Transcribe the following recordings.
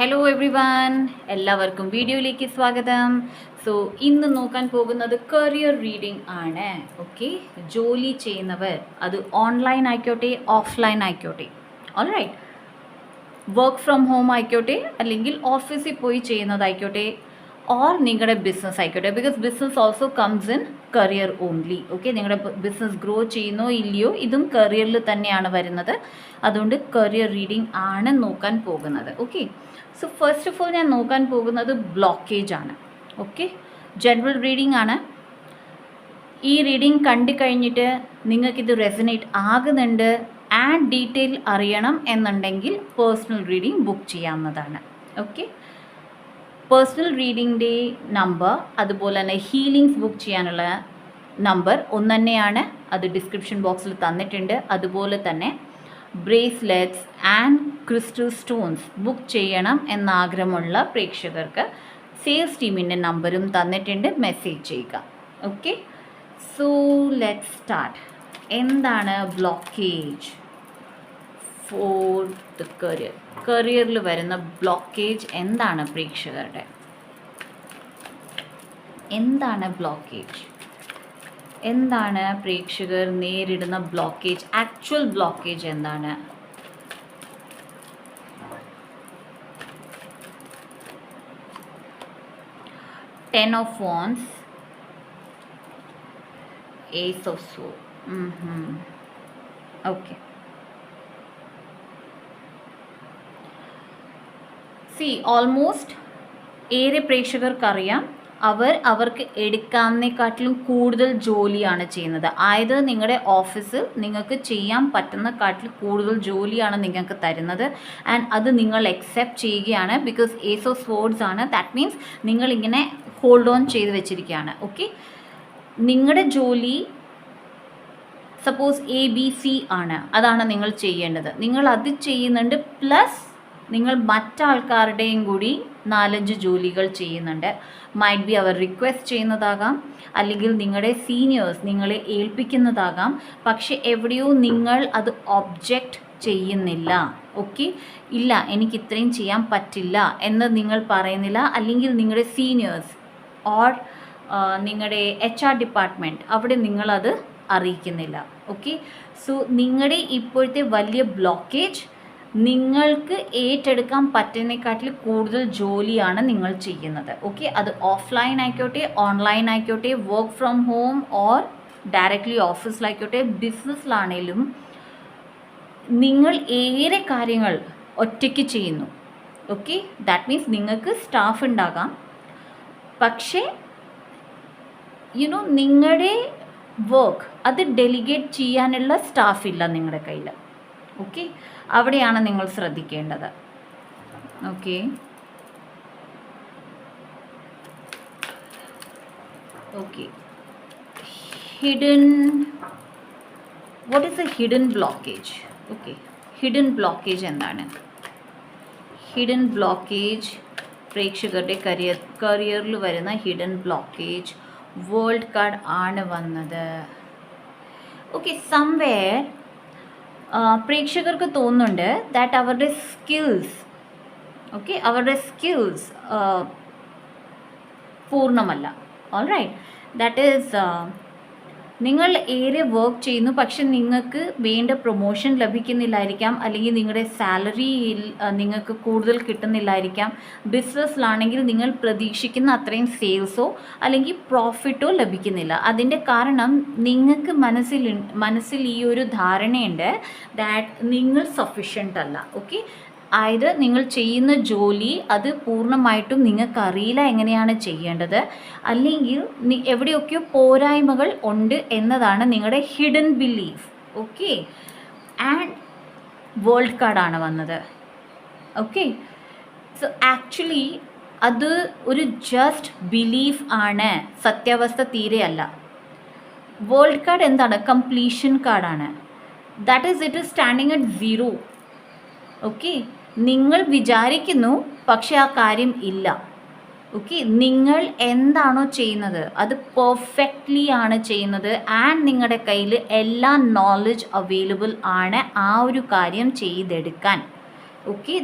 Hello every one, എല്ലാവർക്കും വീഡിയോയിലേക്ക് സ്വാഗതം. സോ ഇന്ന് നോക്കാൻ പോകുന്നത് കരിയർ റീഡിംഗ് ആണ്. ഓക്കെ, ജോലി ചെയ്യുന്നവർ അത് ഓൺലൈൻ ആയിക്കോട്ടെ ഓഫ്ലൈൻ ആയിക്കോട്ടെ, ഓൾറൈറ്റ്, വർക്ക് ഫ്രം ഹോം ആയിക്കോട്ടെ അല്ലെങ്കിൽ ഓഫീസിൽ പോയി ചെയ്യുന്നതായിക്കോട്ടെ, ഓർ നിങ്ങളുടെ ബിസിനസ് ആയിക്കോട്ടെ. Because business also comes in career only. Okay, നിങ്ങളുടെ ബിസിനസ് ഗ്രോ ചെയ്യുന്നോ ഇല്ലയോ ഇതും കരിയറിൽ തന്നെയാണ് വരുന്നത്. അതുകൊണ്ട് കരിയർ റീഡിംഗ് ആണ് നോക്കാൻ പോകുന്നത്. Okay, so first of all ഞാൻ നോക്കാൻ പോകുന്നത് ബ്ലോക്കേജ് ആണ്. ഓക്കെ, ജനറൽ റീഡിംഗ് ആണ്. ഈ റീഡിംഗ് കണ്ടു കഴിഞ്ഞിട്ട് നിങ്ങൾക്കിത് റെസനേറ്റ് ആകുന്നുണ്ട് ആൻഡ് ഡീറ്റെയിൽ അറിയണം എന്നുണ്ടെങ്കിൽ പേഴ്സണൽ റീഡിംഗ് ബുക്ക് ചെയ്യാവുന്നതാണ്. ഓക്കെ, പേഴ്സണൽ റീഡിങ്ങിൻ്റെ നമ്പർ അതുപോലെ തന്നെ ഹീലിങ്സ് ബുക്ക് ചെയ്യാനുള്ള നമ്പർ ഒന്ന് തന്നെയാണ്. അത് ഡിസ്ക്രിപ്ഷൻ ബോക്സിൽ തന്നിട്ടുണ്ട്. അതുപോലെ തന്നെ bracelets and crystal stones book ചെയ്യണം എന്നാഗ്രഹമുള്ള പ്രേക്ഷകർക്ക് സെയിൽസ് ടീമിൻ്റെ നമ്പറും തന്നിട്ടുണ്ട്. മെസ്സേജ് ചെയ്യുക. Okay, so let's start. എന്താണ് ബ്ലോക്കേജ് ഫോർ ദ കരിയർ? കരിയറിൽ വരുന്ന ബ്ലോക്കേജ് എന്താണ് പ്രേക്ഷകരുടെ? എന്താണ് ബ്ലോക്കേജ്? എന്താണ് പ്രേക്ഷകർ നേരിടുന്ന ബ്ലോക്കേജ്? ആക്ച്വൽ ബ്ലോക്കേജ് എന്താണ്? Ten of Wands, Ace of Swords. Okay. See, almost ഏറെ പ്രേക്ഷകർക്കറിയാം അവർക്ക് എടുക്കാവുന്നതിനെക്കാട്ടിലും കൂടുതൽ ജോലിയാണ് ചെയ്യുന്നത്. അതായത് നിങ്ങളുടെ ഓഫീസിൽ നിങ്ങൾക്ക് ചെയ്യാൻ പറ്റുന്നതിനെക്കാട്ടിലും കൂടുതൽ ജോലിയാണ് നിങ്ങൾക്ക് തരുന്നത്. ആൻഡ് അത് നിങ്ങൾ അക്സെപ്റ്റ് ചെയ്യുകയാണ്. ബിക്കോസ് ഏസ് ഓഫ് സ്വോർഡ്സ് ആണ്. ദാറ്റ് മീൻസ് നിങ്ങളിങ്ങനെ ഹോൾഡ് ഓൺ ചെയ്ത് വെച്ചിരിക്കുകയാണ്. ഓക്കെ, നിങ്ങളുടെ ജോലി സപ്പോസ് ABC ആണ്, അതാണ് നിങ്ങൾ ചെയ്യേണ്ടത്. നിങ്ങൾ അത് ചെയ്യുന്നുണ്ട്, പ്ലസ് നിങ്ങൾ മറ്റാൾക്കാരുടെയും കൂടി 4-5 ജോലികൾ ചെയ്യുന്നുണ്ട്. മൈറ്റ് ബി അവർ റിക്വസ്റ്റ് ചെയ്യുന്നതാകാം, അല്ലെങ്കിൽ നിങ്ങളുടെ സീനിയേഴ്സ് നിങ്ങളെ ഏൽപ്പിക്കുന്നതാകാം. പക്ഷെ എവിടെയോ നിങ്ങൾ അത് ഒബ്ജക്റ്റ് ചെയ്യുന്നില്ല. ഓക്കെ, ഇല്ല എനിക്ക് ഇത്രയും ചെയ്യാൻ പറ്റില്ല എന്ന് നിങ്ങൾ പറയുന്നില്ല. അല്ലെങ്കിൽ നിങ്ങളുടെ സീനിയേഴ്സ് ഓർ നിങ്ങളുടെ HR ഡിപ്പാർട്ട്മെൻറ്റ് അവിടെ നിങ്ങളത് അറിയിക്കുന്നില്ല. ഓക്കെ, സോ നിങ്ങളുടെ ഇപ്പോഴത്തെ വലിയ ബ്ലോക്കേജ് നിങ്ങൾക്ക് ഏറ്റെടുക്കാൻ പറ്റുന്നതിനെക്കാട്ടിൽ കൂടുതൽ ജോലിയാണ് നിങ്ങൾ ചെയ്യുന്നത്. ഓക്കെ, അത് ഓഫ്ലൈൻ ആയിക്കോട്ടെ ഓൺലൈൻ ആയിക്കോട്ടെ, work from home or directly ഓഫീസിലായിക്കോട്ടെ, ബിസിനസ്സിലാണേലും നിങ്ങൾ ഏറെ കാര്യങ്ങൾ ഒറ്റയ്ക്ക് ചെയ്യുന്നു. ഓക്കെ, ദാറ്റ് മീൻസ് നിങ്ങൾക്ക് സ്റ്റാഫ് ഉണ്ടാകാം, പക്ഷേ നിങ്ങളുടെ വർക്ക് അത് ഡെലിഗേറ്റ് ചെയ്യാനുള്ള സ്റ്റാഫില്ല നിങ്ങളുടെ കയ്യിൽ. ഓക്കെ, അവിടെയാണ് നിങ്ങൾ ശ്രദ്ധിക്കേണ്ടത്. Okay, okay, hidden, what is A hidden blockage? Okay, hidden blockage എന്താണ്? ഹിഡൻ ബ്ലോക്കേജ് പ്രേക്ഷകരുടെ കരിയറിൽ വരുന്ന ഹിഡൻ ബ്ലോക്കേജ് വേൾഡ് കാർഡ് ആണ് വന്നത്. ഓക്കെ, സംവെയർ പ്രേക്ഷകർക്ക് തോന്നുന്നുണ്ട് ദാറ്റ് അവരുടെ സ്കിൽസ്, ഓക്കെ, അവരുടെ സ്കിൽസ് പൂർണ്ണമല്ല. ഓൾറൈറ്റ്, ദാറ്റ് ഈസ് നിങ്ങൾ ഏറെ വർക്ക് ചെയ്യുന്നു, പക്ഷെ നിങ്ങൾക്ക് വേണ്ട പ്രൊമോഷൻ ലഭിക്കുന്നില്ലായിരിക്കാം, അല്ലെങ്കിൽ നിങ്ങളുടെ സാലറി നിങ്ങൾക്ക് കൂടുതൽ കിട്ടുന്നില്ലായിരിക്കാം. ബിസിനസ്സിലാണെങ്കിൽ നിങ്ങൾ പ്രതീക്ഷിക്കുന്ന അത്രയും സെയിൽസോ അല്ലെങ്കിൽ പ്രോഫിറ്റോ ലഭിക്കുന്നില്ല. അതിൻ്റെ കാരണം നിങ്ങൾക്ക് മനസ്സിൽ ഈ ഒരു ധാരണയുണ്ട് ദാറ്റ് നിങ്ങൾ സഫിഷ്യൻ്റ് അല്ല. ഓക്കെ, അതായത് നിങ്ങൾ ചെയ്യുന്ന ജോലി അത് പൂർണ്ണമായിട്ടും നിങ്ങൾക്കറിയില്ല എങ്ങനെയാണ് ചെയ്യേണ്ടത്, അല്ലെങ്കിൽ എവിടെയൊക്കെയോ പോരായ്മകൾ ഉണ്ട് എന്നതാണ് നിങ്ങളുടെ hidden belief. Okay, and world കാർഡാണ് വന്നത്. ഓക്കെ, സോ ആക്ച്വലി അത് ഒരു ജസ്റ്റ് ബിലീഫ് ആണ്, സത്യാവസ്ഥ തീരെയല്ല. വേൾഡ് കാർഡ് എന്താണ്? കംപ്ലീഷൻ കാർഡാണ്. That is it is standing at 0. Okay, നിങ്ങൾ വിചാരിക്കുന്നു പക്ഷെ ആ കാര്യം ഇല്ല. ഓക്കെ, നിങ്ങൾ എന്താണോ ചെയ്യുന്നത് അത് പെർഫെക്റ്റ്ലി ആണ് ചെയ്യുന്നത്. ആൻഡ് നിങ്ങളുടെ കയ്യിൽ എല്ലാ നോളജ് അവൈലബിൾ ആണ് ആ ഒരു കാര്യം ചെയ്തെടുക്കാൻ. ഓക്കെ,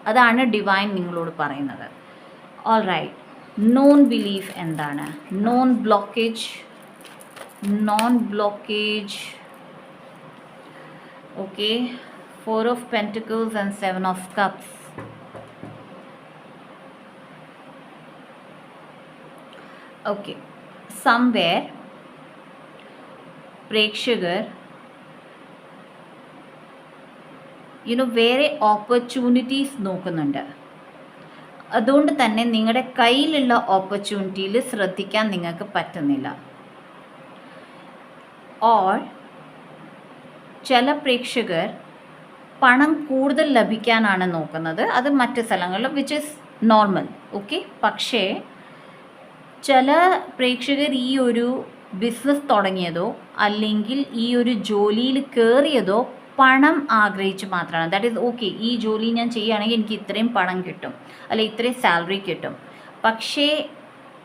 അതാണ് ഡിവൈൻ നിങ്ങളോട് പറയുന്നത്. ഓൾ റൈറ്റ്, നോൺ ബിലീഫ് എന്താണ്? Non blockage. Okay, 4 of Pentacles and 7 of Cups. Okay, somewhere പ്രേക്ഷകർ വേറെ ഓപ്പർച്യൂണിറ്റീസ് നോക്കുന്നുണ്ട്. അതുകൊണ്ട് തന്നെ നിങ്ങളുടെ കയ്യിലുള്ള ഓപ്പർച്യൂണിറ്റിയിൽ ശ്രദ്ധിക്കാൻ നിങ്ങൾക്ക് പറ്റുന്നില്ല. ഓർ ചില പ്രേക്ഷകർ പണം കൂടുതൽ ലഭിക്കാനാണ് നോക്കുന്നത്. അത് മറ്റ് സ്ഥലങ്ങളിൽ വിച്ച് ഇസ് നോർമൽ. ഓക്കെ, പക്ഷേ ചില പ്രേക്ഷകർ ഈ ഒരു ബിസിനസ് തുടങ്ങിയതോ അല്ലെങ്കിൽ ഈ ഒരു ജോലിയിൽ കയറിയതോ പണം ആഗ്രഹിച്ച് മാത്രമാണ്. ദാറ്റ് ഈസ് ഓക്കെ, ഈ ജോലി ഞാൻ ചെയ്യുകയാണെങ്കിൽ എനിക്ക് ഇത്രയും പണം കിട്ടും, അല്ലെ ഇത്രയും സാലറി കിട്ടും. പക്ഷേ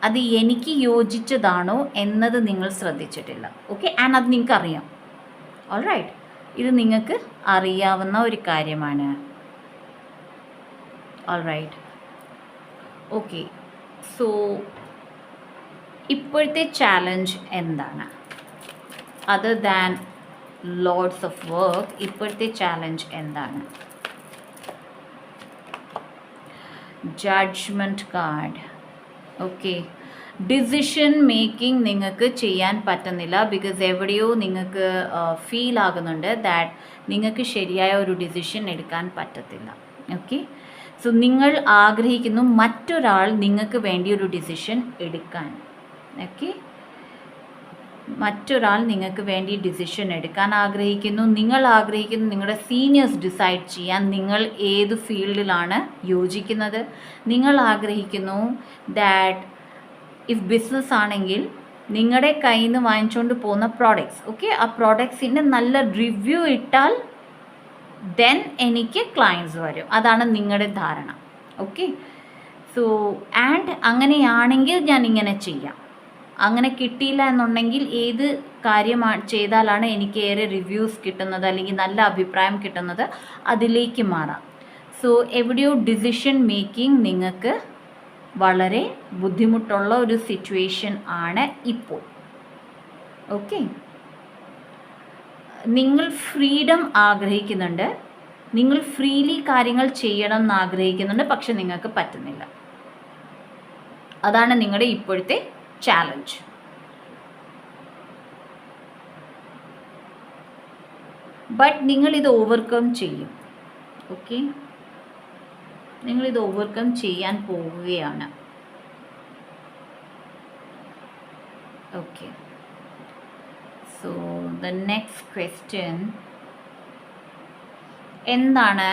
അത് എനിക്ക് യോജിച്ചതാണോ എന്നത് നിങ്ങൾ ശ്രദ്ധിച്ചിട്ടില്ല. ഓക്കെ, ആൻഡ് അത് നിങ്ങൾക്ക് അറിയാം. ഓൾ റൈറ്റ്, ഇത് നിങ്ങൾക്ക് അറിയാവുന്ന ഒരു കാര്യമാണ്. All right, okay. സോ ഇപ്പോഴത്തെ ചാലഞ്ച് എന്താണ്? Other than loads of work, ഇപ്പോഴത്തെ ചാലഞ്ച് എന്താണ്? Judgement card. Okay, decision making നിങ്ങൾക്ക് ചെയ്യാൻ പറ്റുന്നില്ല. ബിക്കോസ് എവിടെയോ നിങ്ങൾക്ക് ഫീൽ ആകുന്നുണ്ട് ദാറ്റ് നിങ്ങൾക്ക് ശരിയായ ഒരു ഡിസിഷൻ എടുക്കാൻ പറ്റത്തില്ല. ഓക്കെ, സോ നിങ്ങൾ ആഗ്രഹിക്കുന്നു മറ്റൊരാൾ നിങ്ങൾക്ക് വേണ്ടി ഒരു ഡിസിഷൻ എടുക്കാൻ. ഓക്കെ, മറ്റൊരാൾ നിങ്ങൾക്ക് വേണ്ടി ഡിസിഷൻ എടുക്കാൻ ആഗ്രഹിക്കുന്നു. നിങ്ങൾ ആഗ്രഹിക്കുന്നു നിങ്ങളുടെ സീനിയേഴ്സ് ഡിസൈഡ് ചെയ്യാൻ നിങ്ങൾ ഏത് ഫീൽഡിലാണ് യോജിക്കുന്നത്. നിങ്ങൾ ആഗ്രഹിക്കുന്നു ദാറ്റ് ഇഫ് ബിസിനസ് ആണെങ്കിൽ നിങ്ങളുടെ കയ്യിൽ നിന്ന് വാങ്ങിച്ചുകൊണ്ട് പോകുന്ന പ്രോഡക്ട്സ്, ഓക്കെ, ആ പ്രോഡക്ട്സിൻ്റെ നല്ല റിവ്യൂ ഇട്ടാൽ ദെൻ എനിക്ക് ക്ലയൻസ് വരും. അതാണ് നിങ്ങളുടെ ധാരണ. ഓക്കെ, സോ ആൻഡ് അങ്ങനെയാണെങ്കിൽ ഞാൻ ഇങ്ങനെ ചെയ്യാം. അങ്ങനെ കിട്ടിയില്ല എന്നുണ്ടെങ്കിൽ ഏത് കാര്യം ചെയ്താലാണ് എനിക്ക് ഏറെ റിവ്യൂസ് കിട്ടുന്നത് അല്ലെങ്കിൽ നല്ല അഭിപ്രായം കിട്ടുന്നത്, അതിലേക്ക് മാറാം. സോ എവിടെയോ ഡിസിഷൻ മേക്കിംഗ് നിങ്ങൾക്ക് വളരെ ബുദ്ധിമുട്ടുള്ള ഒരു സിറ്റുവേഷൻ ആണ് ഇപ്പോൾ. ഓക്കെ, നിങ്ങൾ ഫ്രീഡം ആഗ്രഹിക്കുന്നുണ്ട്, നിങ്ങൾ ഫ്രീലി കാര്യങ്ങൾ ചെയ്യണം എന്ന് ആഗ്രഹിക്കുന്നുണ്ട്, പക്ഷെ നിങ്ങൾക്ക് പറ്റുന്നില്ല. അതാണ് നിങ്ങളുടെ ഇപ്പോഴത്തെ ചാലഞ്ച്. ബട്ട് നിങ്ങളിത് ഓവർകം ചെയ്യും. ഓക്കെ, നിങ്ങളിത് ഓവർകം ചെയ്യാൻ പോവുകയാണ്. Okay, so the next question, എന്താണ്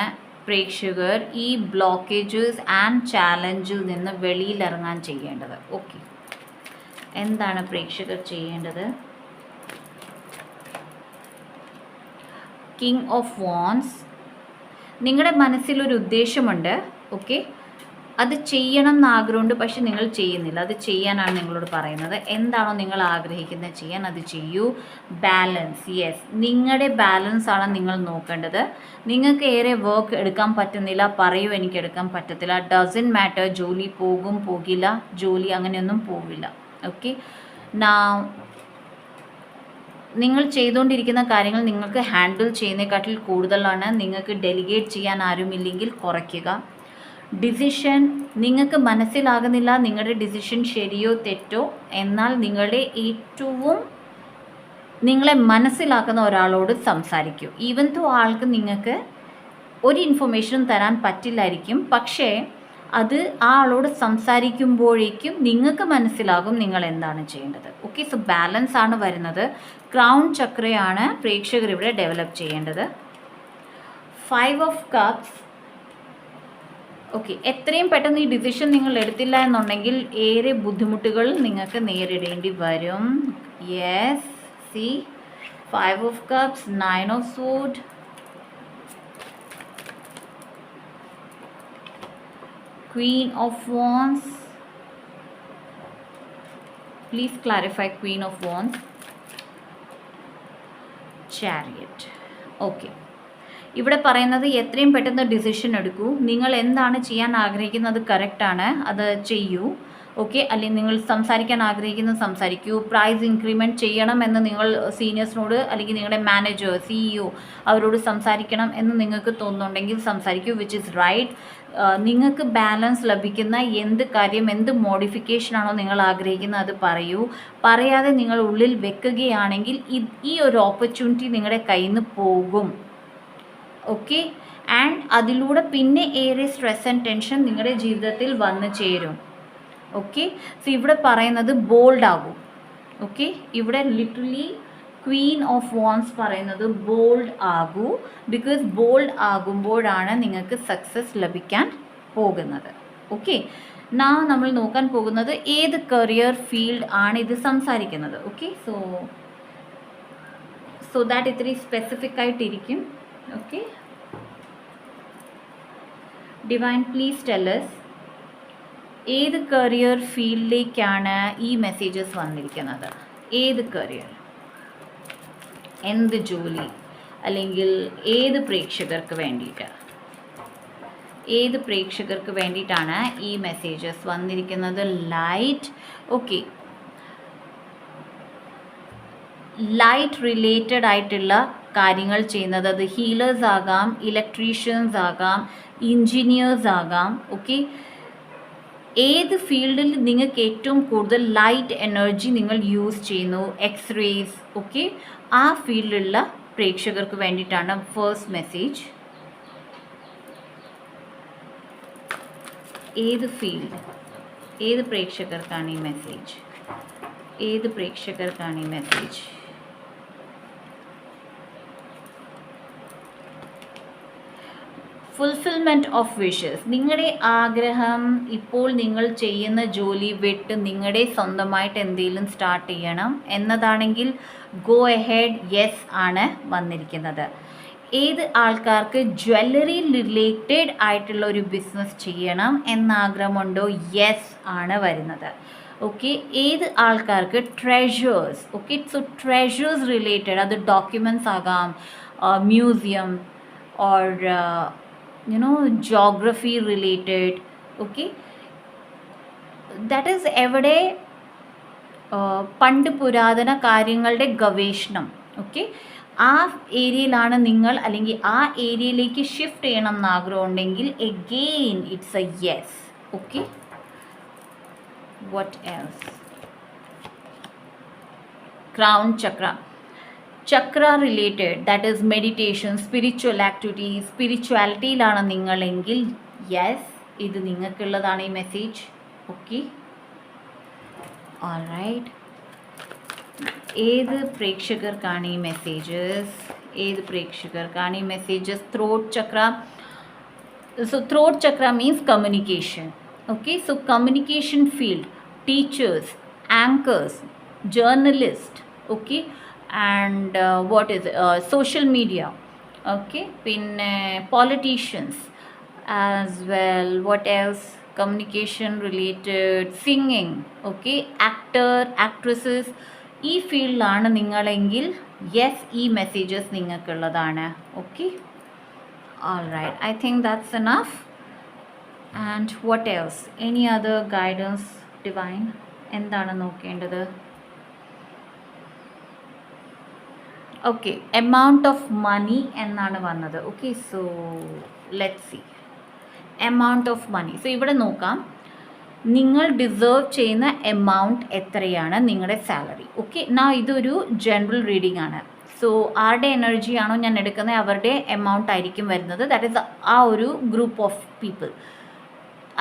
പ്രേക്ഷകർ ഈ ബ്ലോക്കേജസ് ആൻഡ് ചാലഞ്ചിൽ നിന്ന് വെളിയിലിറങ്ങാൻ ചെയ്യേണ്ടത്? ഓക്കെ, എന്താണ് പ്രേക്ഷകർ ചെയ്യേണ്ടത്? King of wands. നിങ്ങളുടെ മനസ്സിലൊരു ഉദ്ദേശമുണ്ട്. ഓക്കെ, അത് ചെയ്യണം എന്ന് ആഗ്രഹമുണ്ട്, പക്ഷെ നിങ്ങൾ ചെയ്യുന്നില്ല. അത് ചെയ്യാനാണ് നിങ്ങളോട് പറയുന്നത്. എന്താണോ നിങ്ങൾ ആഗ്രഹിക്കുന്നത് ചെയ്യാൻ, അത് ചെയ്യൂ. ബാലൻസ്, യെസ്, നിങ്ങളുടെ ബാലൻസ് ആണ് നിങ്ങൾ നോക്കേണ്ടത്. നിങ്ങൾക്ക് ഏറെ വർക്ക് എടുക്കാൻ പറ്റുന്നില്ല, പറയൂ എനിക്ക് എടുക്കാൻ പറ്റത്തില്ല. ഡസൻറ്റ് മാറ്റർ, ജോലി പോകും പോകില്ല, ജോലി അങ്ങനെയൊന്നും പോവില്ല. ഓക്കെ, നിങ്ങൾ ചെയ്തുകൊണ്ടിരിക്കുന്ന കാര്യങ്ങൾ നിങ്ങൾക്ക് ഹാൻഡിൽ ചെയ്യുന്നതിനെക്കാട്ടിൽ കൂടുതലാണ്. നിങ്ങൾക്ക് ഡെലിഗേറ്റ് ചെയ്യാൻ ആരുമില്ലെങ്കിൽ കുറയ്ക്കുക. ഡിസിഷൻ നിങ്ങൾക്ക് മനസ്സിലാകുന്നില്ല നിങ്ങളുടെ ഡിസിഷൻ ശരിയോ തെറ്റോ, എന്നാൽ നിങ്ങളുടെ ഏറ്റവും നിങ്ങളെ മനസ്സിലാക്കുന്ന ഒരാളോട് സംസാരിക്കൂ. ഈവൻ ദോ ആൾക്ക് നിങ്ങൾക്ക് ഒരു ഇൻഫർമേഷനും തരാൻ പറ്റില്ലായിരിക്കും, പക്ഷേ അത് ആ ആളോട് സംസാരിക്കുമ്പോഴേക്കും നിങ്ങൾക്ക് മനസ്സിലാകും നിങ്ങൾ എന്താണ് ചെയ്യേണ്ടത്. ഓക്കെ, സോ ബാലൻസ് ആണ് വരുന്നത്. ക്രൗൺ ചക്രയാണ് പ്രേക്ഷകർ ഇവിടെ ഡെവലപ്പ് ചെയ്യേണ്ടത്. 5 of Cups. ഓക്കെ, എത്രയും പെട്ടെന്ന് ഈ ഡിസിഷൻ നിങ്ങൾ എടുത്തില്ല എന്നുണ്ടെങ്കിൽ ഏറെ ബുദ്ധിമുട്ടുകൾ നിങ്ങൾക്ക് നേരിടേണ്ടി വരും. Yes, C 5 of Cups, 9 of Swords, Queen of Wands. Please clarify Queen of Wands. Chariot. Okay. ഇവിടെ പറയുന്നത് എത്രയും പെട്ടെന്ന് ഡിസിഷൻ എടുക്കൂ. നിങ്ങൾ എന്താണ് ചെയ്യാൻ ആഗ്രഹിക്കുന്നത് കറക്റ്റാണ്, അത് ചെയ്യൂ. ഓക്കെ, അല്ലെങ്കിൽ നിങ്ങൾ സംസാരിക്കാൻ ആഗ്രഹിക്കുന്നത് സംസാരിക്കൂ. പ്രൈസ് ഇൻക്രിമെൻറ്റ് ചെയ്യണം എന്ന് നിങ്ങൾ സീനിയേഴ്സിനോട് അല്ലെങ്കിൽ നിങ്ങളുടെ മാനേജർ, CEO അവരോട് സംസാരിക്കണം എന്ന് നിങ്ങൾക്ക് തോന്നുന്നുണ്ടെങ്കിൽ സംസാരിക്കൂ, വിച്ച് ഇസ് റൈറ്റ്. നിങ്ങൾക്ക് ബാലൻസ് ലഭിക്കുന്ന എന്ത് കാര്യം, എന്ത് മോഡിഫിക്കേഷനാണോ നിങ്ങൾ ആഗ്രഹിക്കുന്നത് അത് പറയൂ. പറയാതെ നിങ്ങൾ ഉള്ളിൽ വെക്കുകയാണെങ്കിൽ ഈ ഒരു ഓപ്പർച്യൂണിറ്റി നിങ്ങളുടെ കയ്യിൽ നിന്ന് പോകും. ഓക്കെ, ആൻഡ് അതിലൂടെ പിന്നെ ഏറെ സ്ട്രെസ് ആൻഡ് ടെൻഷൻ നിങ്ങളുടെ ജീവിതത്തിൽ വന്നു ചേരും. ഓക്കെ, സോ ഇവിടെ പറയുന്നത് ബോൾഡ് ആകും. ഓക്കെ, ഇവിടെ ലിറ്ററലി ക്വീൻ ഓഫ് വാൻസ് പറയുന്നത് ബോൾഡ് ആകൂ. ബിക്കോസ് ബോൾഡ് ആകുമ്പോഴാണ് നിങ്ങൾക്ക് സക്സസ് ലഭിക്കാൻ പോകുന്നത്. ഓക്കെ, നമ്മൾ നോക്കാൻ പോകുന്നത് ഏത് കരിയർ ഫീൽഡ് ആണ് ഇത് സംസാരിക്കുന്നത്. ഓക്കെ, സോ ദാറ്റ് ഇത്തിരി സ്പെസിഫിക് ആയിട്ടിരിക്കും. Okay, divine please tell us ഏത് കരിയർ ഫീൽഡിലേക്കാണ് ഈ മെസ്സേജസ് വന്നിരിക്കുന്നത്. ഏത് കരിയർ, എന്ത് ജോലി, അല്ലെങ്കിൽ ഏത് പ്രേക്ഷകർക്ക് വേണ്ടിയിട്ടാണ് ഈ മെസ്സേജസ് വന്നിരിക്കുന്നത്. ലൈറ്റ്. ഓക്കെ, ലൈറ്റ് റിലേറ്റഡ് ആയിട്ടുള്ള കാര്യങ്ങൾ ചെയ്യുന്നത്, അത് ഹീലേഴ്സ് ആകാം, ഇലക്ട്രീഷ്യൻസ് ആകാം, എഞ്ചിനീയേഴ്സ് ആകാം. ഓക്കെ, ഏത് ഫീൽഡിൽ നിങ്ങൾക്ക് ഏറ്റവും കൂടുതൽ ലൈറ്റ് എനർജി നിങ്ങൾ യൂസ് ചെയ്യുന്നു, എക്സ്റേസ്, ഓക്കെ, ആ ഫീൽഡിലുള്ള പ്രേക്ഷകർക്ക് വേണ്ടിയിട്ടാണ് ഫസ്റ്റ് മെസ്സേജ്. ഏത് ഫീൽഡ്, ഏത് പ്രേക്ഷകർക്കാണ് ഈ മെസ്സേജ്? Fulfilment of wishes. നിങ്ങളുടെ ആഗ്രഹം, ഇപ്പോൾ നിങ്ങൾ ചെയ്യുന്ന ജോലി വിട്ട് നിങ്ങളുടെ സ്വന്തമായിട്ട് എന്തെങ്കിലും സ്റ്റാർട്ട് ചെയ്യണം എന്നതാണെങ്കിൽ ഗോ എഹെഡ്, യെസ് ആണ് വന്നിരിക്കുന്നത്. ഏത് ആൾക്കാർക്ക് ജ്വല്ലറി റിലേറ്റഡ് ആയിട്ടുള്ള ഒരു ബിസിനസ് ചെയ്യണം എന്നാഗ്രഹമുണ്ടോ, യെസ് ആണ് വരുന്നത്. ഓക്കെ, ഏത് ആൾക്കാർക്ക് treasures, okay, so treasures related, അത് ഡോക്യുമെൻറ്റ്സ് ആകാം, museum or geography related. Okay, that is എവിടെ പണ്ട് പുരാതന കാര്യങ്ങളുടെ ഗവേഷണം. ഓക്കെ, ആ ഏരിയയിലാണ് നിങ്ങൾ, അല്ലെങ്കിൽ ആ ഏരിയയിലേക്ക് ഷിഫ്റ്റ് ചെയ്യണം എന്ന് ആഗ്രഹമുണ്ടെങ്കിൽ again it's a yes. Okay, what else? Crown chakra related, that is meditation, spiritual activities, സ്പിരിച്വാലിറ്റിയിലാണ് നിങ്ങളെങ്കിൽ യെസ്, ഇത് നിങ്ങൾക്കുള്ളതാണ് ഈ മെസ്സേജ്. Okay, alright. ഏത് പ്രേക്ഷകർക്കാണ് ഈ messages? Throat chakra. So throat chakra means communication. Okay, so communication field, teachers, anchors, journalist. Okay, and what is social media. Okay, പിന്നെ politicians as well. What else? Communication related, singing. Okay, actresses. ഈ ഫീൽഡിലാണ് നിങ്ങളെങ്കിൽ yes, ഈ messages നിങ്ങൾക്കുള്ളതാണ്. Okay, alright, I think that's enough. And what else? Any other guidance divine? എന്താണ് നോക്കേണ്ടത്? Okay, amount of money എന്നാണ് വന്നത്. Okay, so let's see amount of money. So ഇവിടെ നോക്കാം, നിങ്ങൾ ഡിസേർവ് ചെയ്യുന്ന എമൗണ്ട് എത്രയാണ് നിങ്ങളുടെ സാലറി. ഓക്കെ, ഇതൊരു ജനറൽ റീഡിംഗ് ആണ്. സോ ആരുടെ എനർജിയാണോ ഞാൻ എടുക്കുന്നത് അവരുടെ എമൗണ്ട് ആയിരിക്കും വരുന്നത്. ദാറ്റ് ഈസ് ആ ഒരു ഗ്രൂപ്പ് ഓഫ് പീപ്പിൾ.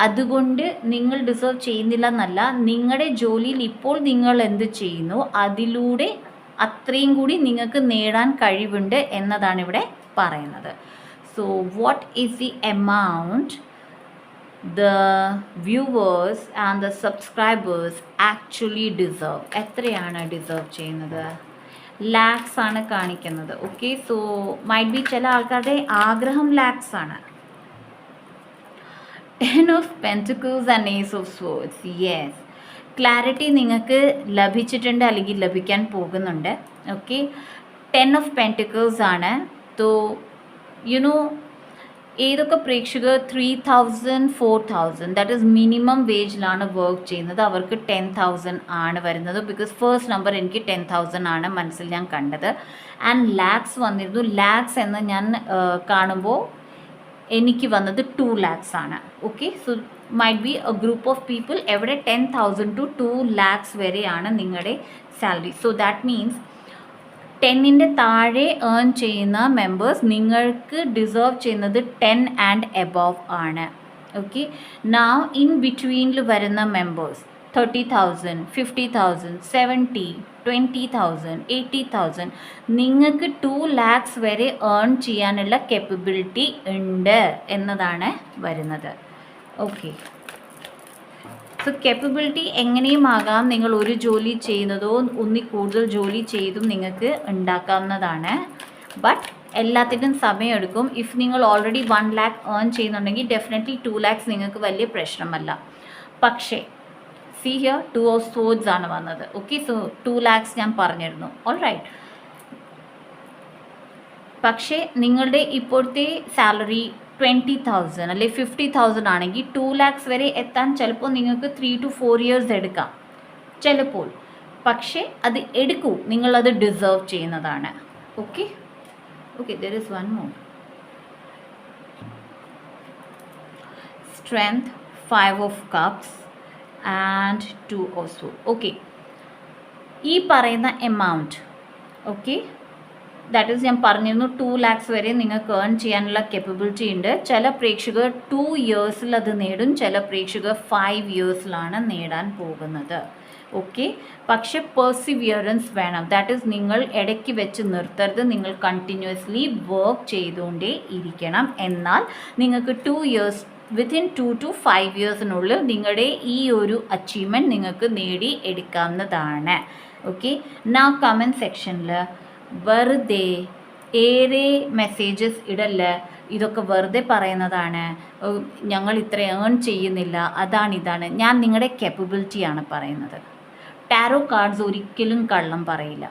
അതുകൊണ്ട് നിങ്ങൾ ഡിസേർവ് ചെയ്യുന്നില്ല എന്നല്ല, നിങ്ങളുടെ ജോലിയിൽ ഇപ്പോൾ നിങ്ങൾ എന്ത് ചെയ്യുന്നു അതിലൂടെ അത്രയും കൂടി നിങ്ങൾക്ക് നേടാൻ കഴിവുണ്ട് എന്നതാണ് ഇവിടെ പറയുന്നത്. So what is the amount the viewers and the subscribers actually deserve? എത്രയാണ് ഡിസേർവ് ചെയ്യുന്നത്? ലാക്സ് ആണ് കാണിക്കുന്നത്. ഓക്കെ, സോ മൈറ്റ് ബി ചില ആൾക്കാരുടെ ആഗ്രഹം ലാക്സ് ആണ്. 10 of Pentacles and Ace of Swords. Yes, clarity നിങ്ങൾക്ക് ലഭിച്ചിട്ടുണ്ട് അല്ലെങ്കിൽ ലഭിക്കാൻ പോകുന്നുണ്ട്. ഓക്കെ, 10 of Pentacles ആണ്. സോ ഏതൊക്കെ പ്രേക്ഷകർ 3000 4000 ദാറ്റ് ഈസ് മിനിമം വേജിലാണ് വർക്ക് ചെയ്യുന്നത്, അവർക്ക് 10,000 ആണ് വരുന്നത്. ബിക്കോസ് ഫസ്റ്റ് നമ്പർ എനിക്ക് 10,000 ആണ് മനസ്സിൽ ഞാൻ കണ്ടത്. ആൻഡ് ലാക്സ് വന്നിരുന്നു. ലാക്സ് എന്ന് ഞാൻ കാണുമ്പോൾ എനിക്ക് വന്നത് 2 lakhs ആണ്. Okay, so might be A group of people എവിടെ 10,000 to 2 lakhs വരെയാണ് നിങ്ങളുടെ സാലറി. സോ ദാറ്റ് മീൻസ് 10ൻ്റെ താഴെ ഏൺ ചെയ്യുന്ന മെമ്പേഴ്സ് നിങ്ങൾക്ക് ഡിസേർവ് ചെയ്യുന്നത് 10 ആൻഡ് എബോവ് ആണ്. ഓക്കെ, നൗ ഇൻ ബിറ്റ്വീനിൽ വരുന്ന മെമ്പേഴ്സ് 30,000 50,000 70 20,000 80,000 നിങ്ങൾക്ക് 2 lakhs വരെ ഏൺ ചെയ്യാനുള്ള കേപ്പബിലിറ്റി ഉണ്ട് എന്നതാണ് വരുന്നത്. ഓക്കെ, സോ കേപ്പബിലിറ്റി എങ്ങനെയും ആകാം. നിങ്ങൾ ഒരു ജോലി ചെയ്യുന്നതോ ഒന്നിൽ കൂടുതൽ ജോലി ചെയ്തും നിങ്ങൾക്ക് ഉണ്ടാക്കാവുന്നതാണ്. ബട്ട് എല്ലാത്തിനും സമയമെടുക്കും. ഇഫ് നിങ്ങൾ ഓൾറെഡി 1 lakh ഏൺ ചെയ്യുന്നുണ്ടെങ്കിൽ ഡെഫിനറ്റ്ലി 2 lakhs നിങ്ങൾക്ക് വലിയ പ്രശ്നമല്ല. പക്ഷേ സി ഹിയർ 2 of swords ആണ് വന്നത്. ഓക്കെ, സോ 2 lakhs ഞാൻ പറഞ്ഞിരുന്നു. All right. പക്ഷേ നിങ്ങളുടെ ഇപ്പോഴത്തെ സാലറി 20,000 അല്ലെ 50,000 ആണെങ്കിൽ 2 lakhs വരെ എത്താൻ ചിലപ്പോൾ നിങ്ങൾക്ക് 3 to 4 years എടുക്കാം ചിലപ്പോൾ. പക്ഷേ അത് എടുക്കൂ, നിങ്ങളത് ഡിസേർവ് ചെയ്യുന്നതാണ്. Okay okay, there is one more. Strength 5 of cups and 2 of swords. Okay, ഈ പറയുന്ന എമൗണ്ട്, ഓക്കെ, ദാറ്റ് ഈസ് ഞാൻ പറഞ്ഞിരുന്നു 2 lakhs വരെ നിങ്ങൾക്ക് ഏൺ ചെയ്യാനുള്ള കേപ്പബിലിറ്റി ഉണ്ട്. ചില പ്രേക്ഷകർ 2 yearsൽ അത് നേടും, ചില പ്രേക്ഷകർ 5 yearsലാണ് നേടാൻ പോകുന്നത്. ഓക്കെ, പക്ഷെ പെർസിവിയറൻസ് വേണം. ദാറ്റ് ഈസ് നിങ്ങൾ ഇടയ്ക്ക് വെച്ച് നിർത്തരുത്, നിങ്ങൾ കണ്ടിന്യൂസ്ലി വർക്ക് ചെയ്തുകൊണ്ടേ ഇരിക്കണം. എന്നാൽ നിങ്ങൾക്ക് 2 years വിത്തിൻ 2 to 5 yearsനുള്ളിൽ നിങ്ങളുടെ ഈ ഒരു അച്ചീവ്മെൻറ്റ് നിങ്ങൾക്ക് നേടി എടുക്കാവുന്നതാണ്. ഓക്കെ, നൗ കമൻറ്റ് സെക്ഷനിൽ വെറുതെ ഏറെ മെസ്സേജസ് ഇടല്ല, ഇതൊക്കെ വെറുതെ പറയുന്നതാണ്, ഞങ്ങൾ ഇത്ര ഏൺ ചെയ്യുന്നില്ല, അതാണ്. ഞാൻ നിങ്ങളുടെ കേപ്പബിലിറ്റിയാണ് പറയുന്നത്. ടാരോ കാർഡ്സ് ഒരിക്കലും കള്ളം പറയില്ല.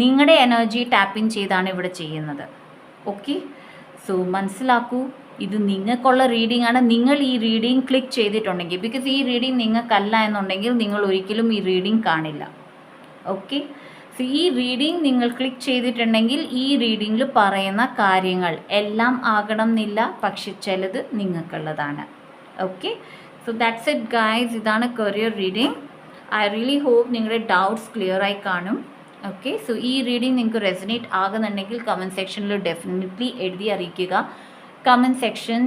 നിങ്ങളുടെ എനർജി ടാപ്പിംഗ് ചെയ്താണ് ഇവിടെ ചെയ്യുന്നത്. ഓക്കെ, സോ മനസ്സിലാക്കൂ, ഇത് നിങ്ങൾക്കുള്ള റീഡിംഗ് ആണ്. നിങ്ങൾ ഈ റീഡിംഗ് ക്ലിക്ക് ചെയ്തിട്ടുണ്ടെങ്കിൽ, ബിക്കോസ് ഈ റീഡിംഗ് നിങ്ങൾക്കല്ല എന്നുണ്ടെങ്കിൽ നിങ്ങൾ ഒരിക്കലും ഈ റീഡിംഗ് കാണില്ല. ഓക്കെ, സോ ഈ റീഡിംഗ് നിങ്ങൾ ക്ലിക്ക് ചെയ്തിട്ടുണ്ടെങ്കിൽ ഈ റീഡിങ്ങിൽ പറയുന്ന കാര്യങ്ങൾ എല്ലാം ആകണം എന്നില്ല, പക്ഷെ ചിലത് നിങ്ങൾക്കുള്ളതാണ്. Okay, so that's it guys. ഇതാണ് career reading. I really hope നിങ്ങളുടെ ഡൗട്ട്സ് ക്ലിയർ ആയി കാണും. ഓക്കെ, സോ ഈ റീഡിംഗ് നിങ്ങൾക്ക് റെസനേറ്റ് ആകുന്നുണ്ടെങ്കിൽ കമൻറ്റ് സെക്ഷനിൽ ഡെഫിനറ്റ്ലി എഴുതി അറിയിക്കുക. കമൻറ്റ് സെക്ഷൻ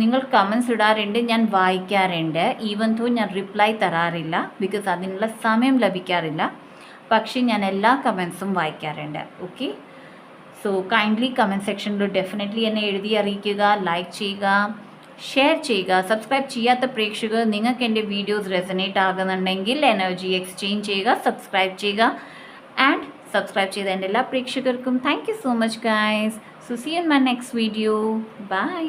നിങ്ങൾ കമൻസ് ഇടാറുണ്ട്, ഞാൻ വായിക്കാറുണ്ട്. ഈവൻ ദോ ഞാൻ റിപ്ലൈ തരാറില്ല, ബിക്കോസ് അതിനുള്ള സമയം ലഭിക്കാറില്ല. പക്ഷേ ഞാൻ എല്ലാ കമൻസും വായിക്കാറുണ്ട്. ഓക്കെ, സോ കൈൻഡ്ലി കമൻറ്റ് സെക്ഷനിൽ ഡെഫിനറ്റ്ലി എന്നെ എഴുതി അറിയിക്കുക, ലൈക്ക് ചെയ്യുക, ഷെയർ ചെയ്യുക. സബ്സ്ക്രൈബ് ചെയ്യാത്ത പ്രേക്ഷകർ, നിങ്ങൾക്ക് എൻ്റെ വീഡിയോസ് റെസനേറ്റ് ആകുന്നുണ്ടെങ്കിൽ എനർജി എക്സ്ചേഞ്ച് ചെയ്യുക, സബ്സ്ക്രൈബ് ചെയ്യുക. ആൻഡ് സബ്സ്ക്രൈബ് ചെയ്ത എൻ്റെ എല്ലാ പ്രേക്ഷകർക്കും thank you so much guys. So see you in my next video. By.